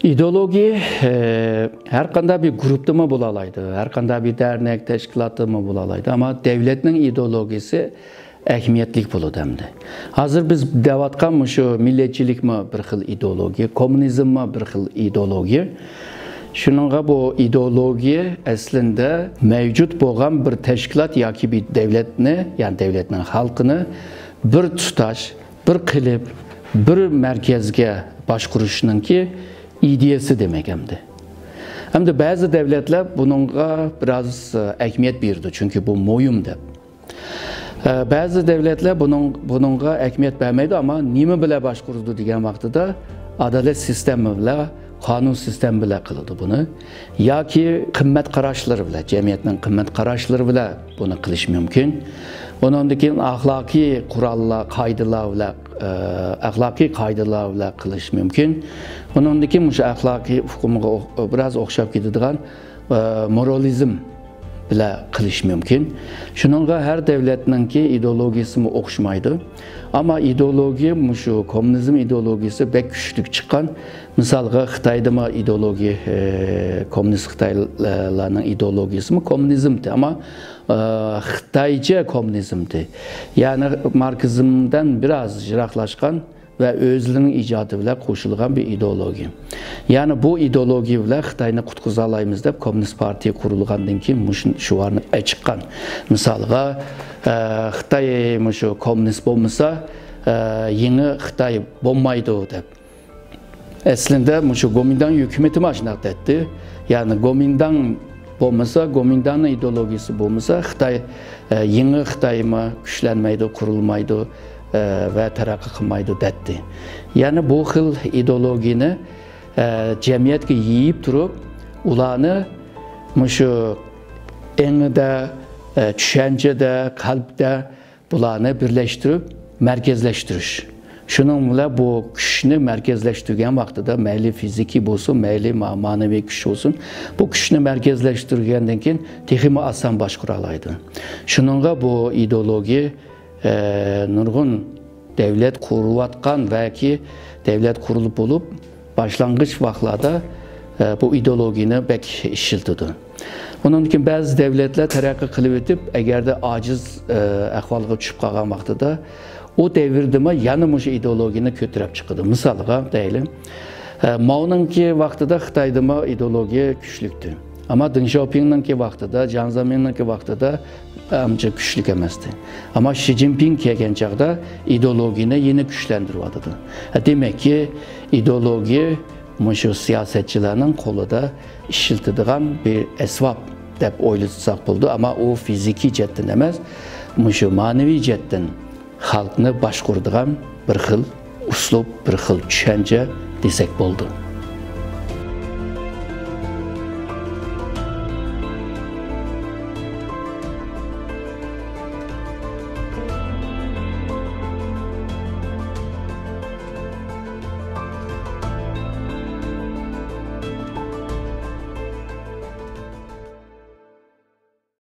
İdeologiya her qanday bir grupta mı bulalaydı, her qanday bir dernek, teşkilatda mı bulalaydı, ama devletning ideologiyasi ehemmiyetlik buludu hamda. Hazır biz devatkan şu milletçilik mi bir xil ideologiya, kommunizm mi bir xil ideologiya. Şununla bu ideologiya aslında mevcut bo'lgan bir teşkilat yoki bir devletni, yani devletning halkını bir tutaş, bir qilib, bir merkezga başkuruşununki ideyası demek hamda. Hamda bazı devletler bununla biraz ehemmiyet berdi, çünkü bu moyum deb. Bazı devletler bununla ehemmiyet vermeydi, ama nima bilan başkurdu degan vaqtida adalet sistemi bilan, qonun sistemi bilan qildi bunu. Yoki qimmat qarashlari bilan, jamiyatning qimmat qarashlari bilan buni qilish mumkin. Ondan keyin axloqiy qurollar, qoidalar bilan, axloqiy qoidalar bilan qilish mumkin. Ondan keyin shu axloqiy hukmga biraz o'xshab ketadigan moralizm bilan qilish mumkin. Shuningga har davlatningki ideologiyasi o'xshamaydi. Ama ideologiya shu kommunizm ideologiyasi bek kuchli chiqqan. Misalga Xitoyda ideologiya, kommunist Xitoylarning ideologiyasi kommunizmdi, ama Xitoycha kommunizmdi. Yani marksizmdan biraz yiroqlashgan ve özlerinin icadı bilan qo'shilgan bir ideologiya. Yani bu ideologiya bilan Xitoyni qutqiza olamiz deb Komünist Partiya qurilgandan keyin shularni chiqqan. Misalga Xitoy shu kommunist bo'lmasa, yangi Xitoy bo'lmaydi deb. Aslında shu Gomindan hukumati mana shunday dedi. Yani Gomindan bo'lmasa, Gomindanning ideologiyasi bo'lmasa, Xitoy yangi Xitoymi kuchlanmaydi, qurilmaydi ve terakki qilmaydi dedi. Yani bu xil ideologiyani jamiyatga yeyib turib, ularni shu engida, tushunchada, qalbda bularni birlashtirib, merkezleştirish. Şunun bilan bu kuchni merkezleştirgan vaqtida mayli fiziki bo'lsin, mayli ma'naviy kuch olsun, bu kuchni merkezleştirgandan keyin texmi oson boshqara oladi. Shuningga bu ideologiya nurg'un devlet kurulatkan belki devlet kurulup olup başlangıç vaqtlarda bu ideologiyani bek işiltidi. Onun için bazı devletler terakki qilib etib, eğer de aciz ahvalga tushib qolgan vaqtida o devirde yana shu ideologiyani ko'tarib chiqdi. Misalga deylik, Mao'ningki vaqtida Xitoyda ideologiya kuchlikdi. Ama Deng Xiaoping'ninki vaqtida, Jiang Zemin'ninki vaqtida ancha kuchlik emasdi. Ama Xi Jinping kelgan chaqda ideologiyani yana kuchlantiryapti. Demak ki ideologiya shu siyosatchilarning qo'lida ishiltadigan bir asbob deb o'ylasak bo'ldi, ama o fiziki jihatdan emas, shu ma'naviy jihatdan xalqni boshqaradigan bir xil uslub, bir xil tushuncha desak bo'ldi.